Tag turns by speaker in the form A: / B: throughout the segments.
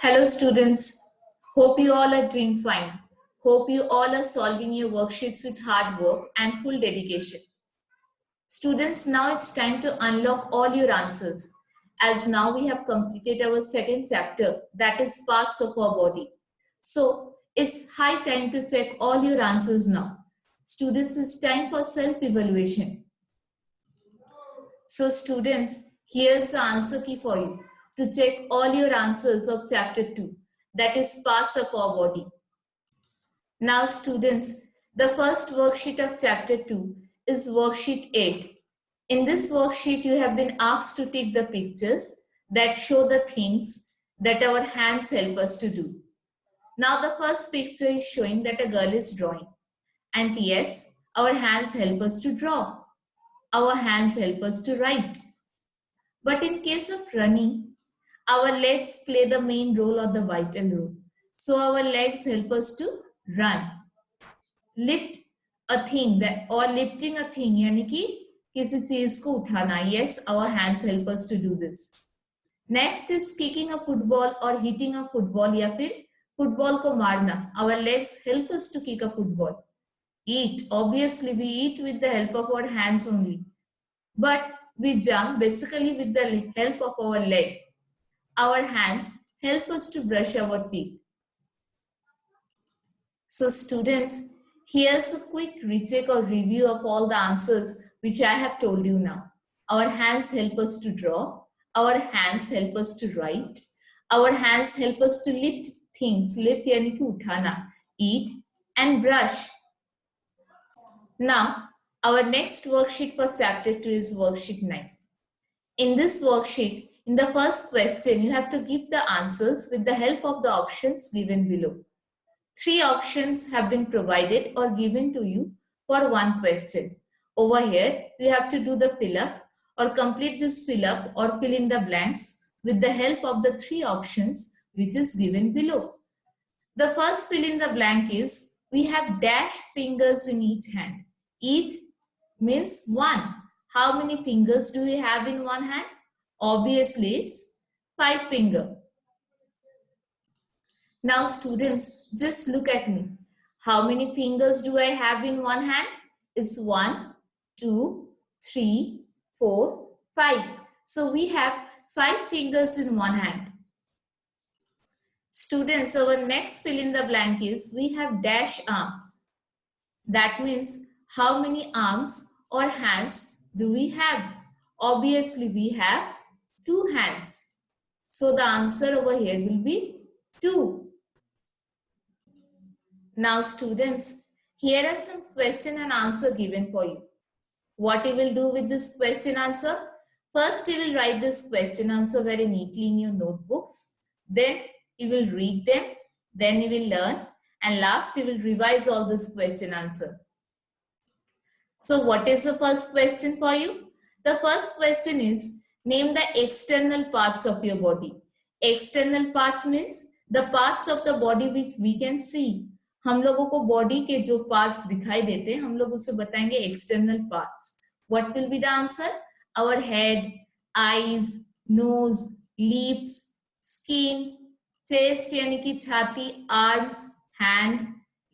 A: Hello students, hope you all are doing fine. Hope you all are solving your worksheets with hard work and full dedication. Students, now it's time to unlock all your answers as now we have completed our second chapter, that is parts of our body. So it's high time to check all your answers now. Students, it's time for self-evaluation. So students, here's the answer key for you to check all your answers of chapter 2, that is parts of our body. Now students, the first worksheet of chapter 2 is worksheet 8. In this worksheet, you have been asked to take the pictures that show the things that our hands help us to do. Now the first picture is showing that a girl is drawing. And yes, our hands help us to draw. Our hands help us to write. But in case of running, our legs play the main role or the vital role. So our legs help us to run. Lift a thing that or lifting a thing यानी कि किसी चीज को उठाना. Yes, our hands help us to do this. Next is kicking a football or hitting a football या फिर football को मारना. Our legs help us to kick a football. Eat. Obviously, we eat with the help of our hands only. But we jump basically with the help of our leg. Our hands help us to brush our teeth. So students, here's a quick recheck or review of all the answers which I have told you now. Our hands help us to draw. Our hands help us to write. Our hands help us to lift things. Lift यानी कि उठाना. Eat and brush. Now, our next worksheet for chapter 2 is worksheet 9. In this worksheet, in the first question, you have to give the answers with the help of the options given below. 3 options have been provided or given to you for one question. Over here, you have to do the fill up or complete this fill up or fill in the blanks with the help of the 3 options which is given below. The first fill in the blank is we have dash fingers in each hand. Each means 1. How many fingers do we have in one hand? Obviously, it's 5 fingers. Now students, just look at me. How many fingers do I have in one hand? It's 1, 2, 3, 4, 5. So we have 5 fingers in one hand. Students, our next fill in the blank is we have dash arm. That means how many arms or hands do we have? Obviously, we have 2 hands. So the answer over here will be 2. Now students, here are some question and answer given for you. What you will do with this question answer? First, you will write this question answer very neatly in your notebooks. Then you will read them. Then you will learn. And last, you will revise all this question answer. So what is the first question for you? The first question is, name the external parts of your body. External parts means the parts of the body which we can see. हम लोगों को body के जो parts दिखाई देते हैं हम लोग उसे बताएंगे external parts. What will be the answer? Our head, eyes, nose, lips, skin, chest यानी कि छाती, आर्म्स, हैंड,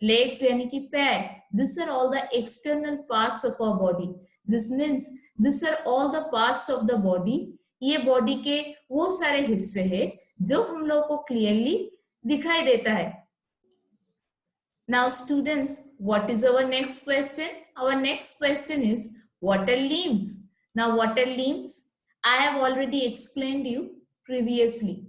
A: legs यानी कि पैर. These are all the external parts of our body. This means these are all the parts of the body. ये body के वो सारे हिस्से हैं जो हम लोगों को क्लियरली दिखाई देता है. Now students, what is our next question? Our next question is, what are limbs? Now what are limbs? I have already explained you previously.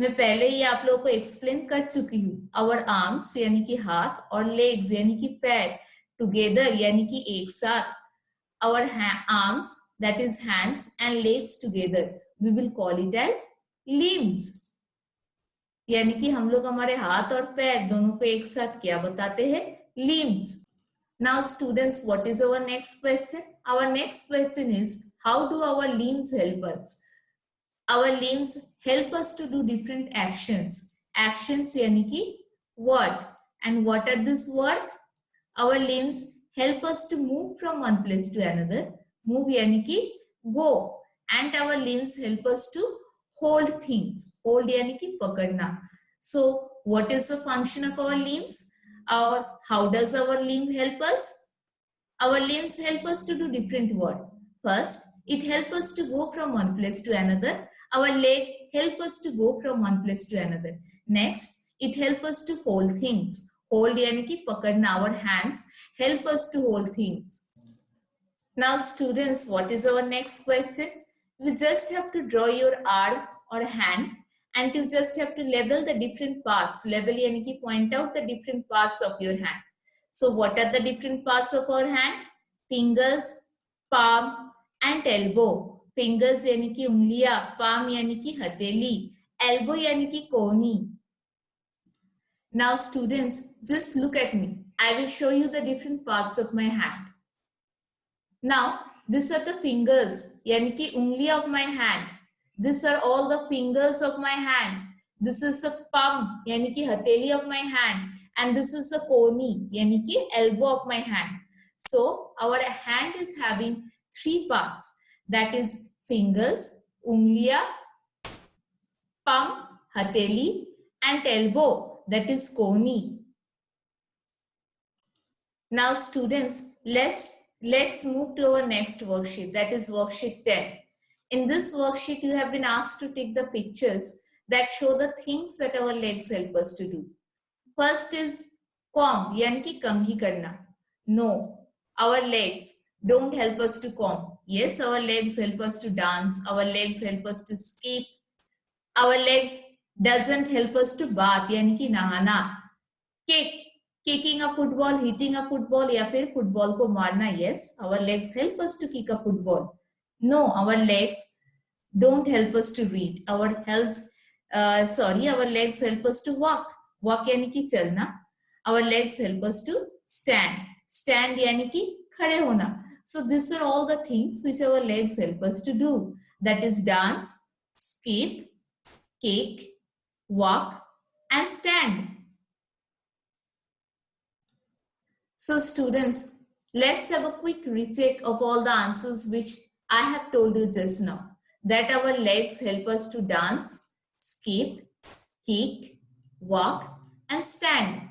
A: मैं पहले ही आप लोगों को एक्सप्लेन कर चुकी हूँ. Our arms यानी कि हाथ और legs यानी कि पैर together यानी कि एक साथ. Our arms, that is hands, and legs together, we will call it as limbs. यानी कि हम लोग हमारे हाथ और पैर दोनों को एक साथ क्या बताते हैं? Limbs. Now students, what is our next question? Our next question is, how do our limbs help us? Our limbs help us to do different actions. Actions यानी कि word. And what are these words? Our limbs help us to move from one place to another. Move यानी कि go. And our limbs help us to hold things. Hold यानी कि पकड़ना. So what is the function of our limbs? How does our limb help us? Our limbs help us to do different work. First, it helps us to go from one place to another. Our leg help us to go from one place to another. Next, it helps us to hold things. Hold यानी कि पकड़ना. Our hands help us to hold things. Now students, what is our next question? You just have to draw your arm or hand and you just have to label the different parts. Label यानी कि point out the different parts of your hand. So what are the different parts of our hand? Fingers, palm and elbow. Fingers यानी कि उंगलियां, palm यानी कि हथेली, elbow यानी कि कोहनी. Now students, just look at me. I will show you the different parts of my hand. Now, these are the fingers, यानी कि उंगली of my hand. These are all the fingers of my hand. This is the palm, यानी कि हथेली of my hand. And this is the कोहनी, यानी कि elbow of my hand. So, our hand is having three parts. That is fingers, उंगलियां, palm, हथेली, and elbow, that is कोहनी. Now students, let's move to our next worksheet, that is worksheet 10. In this worksheet, you have been asked to take the pictures that show the things that our legs help us to do. First is comb, यानी कि कंघी करना. No, our legs don't help us to comb. Yes, our legs help us to dance. Our legs help us to skip. Our legs doesn't help us to bath, यानी कि नहाना. Kick, kicking a football, hitting a football या फिर football को मारना. Yes, our legs help us to kick a football. No, our legs don't help us to read. Our legs help us to walk. Walk यानी कि चलना. Our legs help us to stand. Stand यानी कि खड़े होना. So these are all the things which our legs help us to do. That is dance, skip, kick, walk, and stand. So students, let's have a quick recheck of all the answers which I have told you just now. That our legs help us to dance, skip, kick, walk, and stand.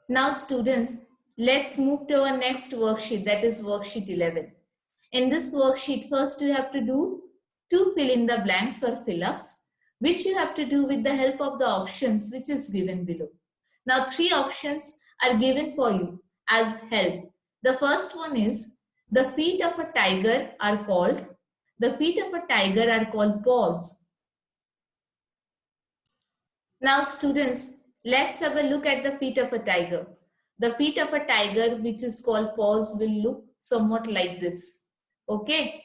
A: Now students, let's move to our next worksheet, that is worksheet 11. In this worksheet, first you have to do 2 fill in the blanks or fill-ups, which you have to do with the help of the options which is given below. Now 3 options are given for you as help. The first one is the feet of a tiger are called paws. Now students, let's have a look at the feet of a tiger. The feet of a tiger, which is called paws, will look somewhat like this. Okay.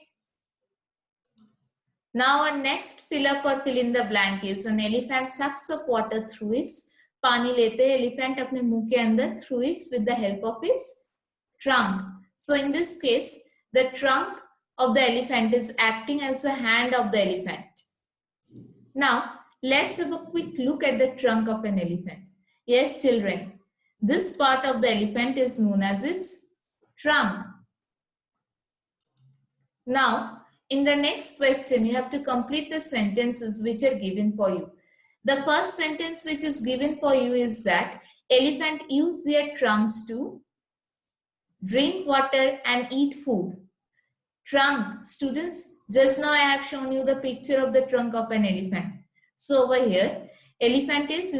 A: Now our next fill up or fill in the blank is an elephant sucks up water through its पानी लेते हैं elephant अपने मुंह के अंदर through its with the help of its trunk. So in this case, the trunk of the elephant is acting as the hand of the elephant. Now let's have a quick look at the trunk of an elephant. Yes, children, this part of the elephant is known as its trunk. Now in the next question, you have to complete the sentences which are given for you. The first sentence which is given for you is that elephant use their trunks to drink water and eat food. Trunk, students, just now I have shown you the picture of the trunk of an elephant. So over here, elephant is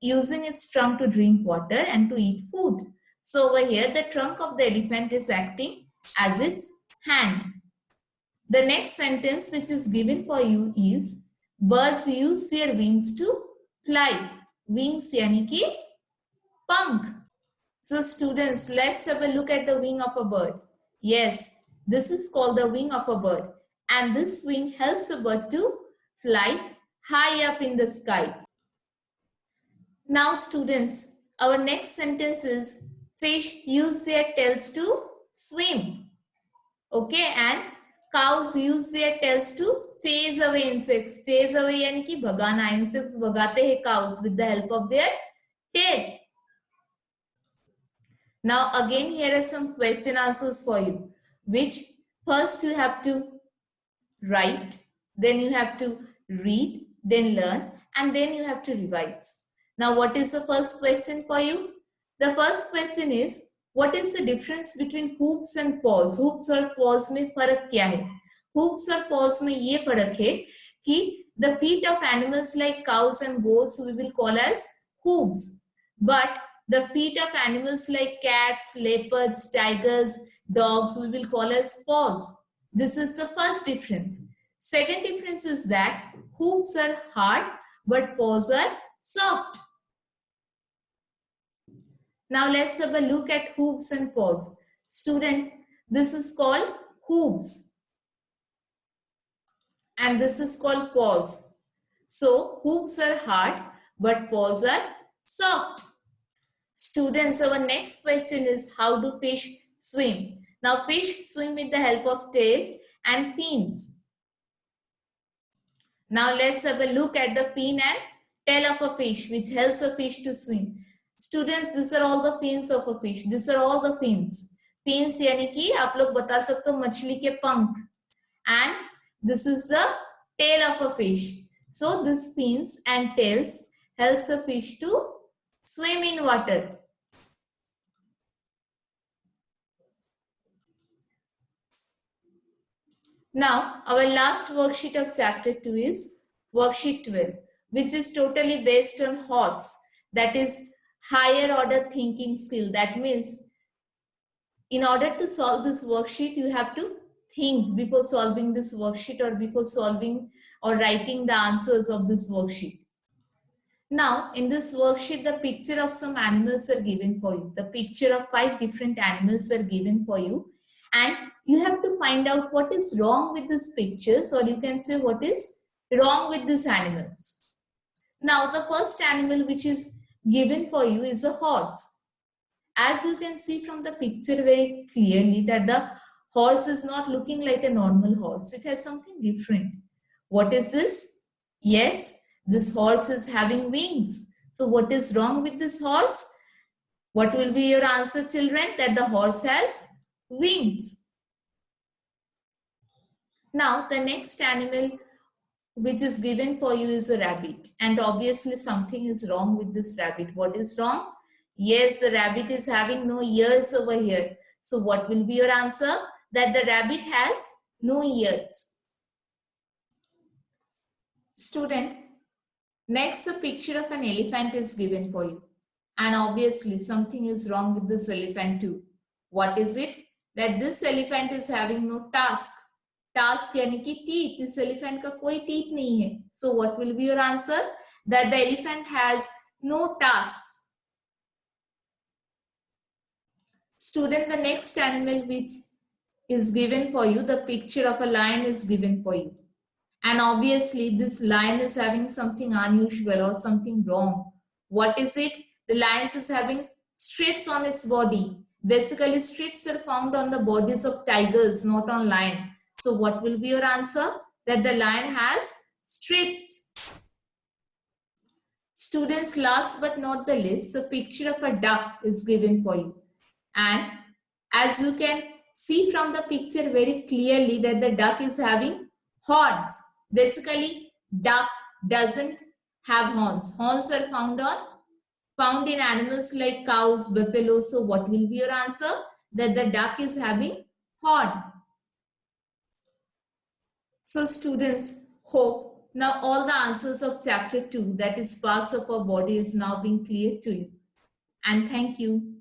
A: using its trunk to drink water and to eat food. So over here, the trunk of the elephant is acting as its hand. The next sentence which is given for you is birds use their wings to fly. Wings यानी कि पंख. So students, let's have a look at the wing of a bird. Yes, this is called the wing of a bird. And this wing helps a bird to fly high up in the sky. Now students, our next sentence is fish use their tails to swim. Okay, and cows use their tails to chase away insects. Chase away यानी कि भगाना. Insects भगाते हैं cows with the help of their tail. Now again here are some question answers for you, which first you have to write then you have to read, then learn, and then you have to revise. Now, what is the first question for you? The first question is, what is the difference between hoops and paws? Hoops और paws में फर्क क्या है? Hoops और paws में ये फर्क है कि the feet of animals like cows and goats we will call as hooves, but the feet of animals like cats, leopards, tigers, dogs we will call as paws. This is the first difference. Second difference is that hooves are hard but paws are soft. Now let's have a look at hooves and paws. Student, this is called hooves and this is called paws. So hooves are hard but paws are soft. Students, our next question is, how do fish swim? Now fish swim with the help of tail and fins. Now let's have a look at the fin and tail of a fish, which helps a fish to swim. Students, these are all the fins of a fish. These are all the fins. Fins यानी कि आप लोग बता सकते हो मछली के पंख. And this is the tail of a fish. So this fins and tails helps a fish to swim in water. Now, our last worksheet of chapter 2 is worksheet 12, which is totally based on HOTS, that is higher order thinking skill. That means in order to solve this worksheet, you have to think before solving this worksheet or before solving or writing the answers of this worksheet. Now, in this worksheet, the picture of some animals are given for you. The picture of 5 different animals are given for you. And you have to find out what is wrong with these pictures, or you can say what is wrong with these animals. Now, the first animal which is given for you is a horse. As you can see from the picture very clearly that the horse is not looking like a normal horse. It has something different. What is this? Yes, this horse is having wings. So what is wrong with this horse? What will be your answer, children? That the horse has wings. Now the next animal which is given for you is a rabbit. And obviously something is wrong with this rabbit. What is wrong? Yes, the rabbit is having no ears over here. So what will be your answer? That the rabbit has no ears. Student, next a picture of an elephant is given for you. And obviously something is wrong with this elephant too. What is it? That this elephant is having no tusk. Tusk यानी कि teeth. इस elephant का कोई teeth नहीं है. So what will be your answer? That the elephant has no tusks. Student, the next animal which is given for you, the picture of a lion is given for you. And obviously this lion is having something unusual or something wrong. What is it? The lion is having strips on its body. Basically strips are found on the bodies of tigers, not on lion. So what will be your answer? That the lion has strips. Students, last but not the least, the picture of a duck is given for you. And as you can see from the picture very clearly that the duck is having horns. Basically, duck doesn't have horns. Horns are found in animals like cows, buffalo. So what will be your answer? That the duck is having horn. So students, hope now all the answers of chapter 2, that is parts of our body, is now being clear to you. And thank you.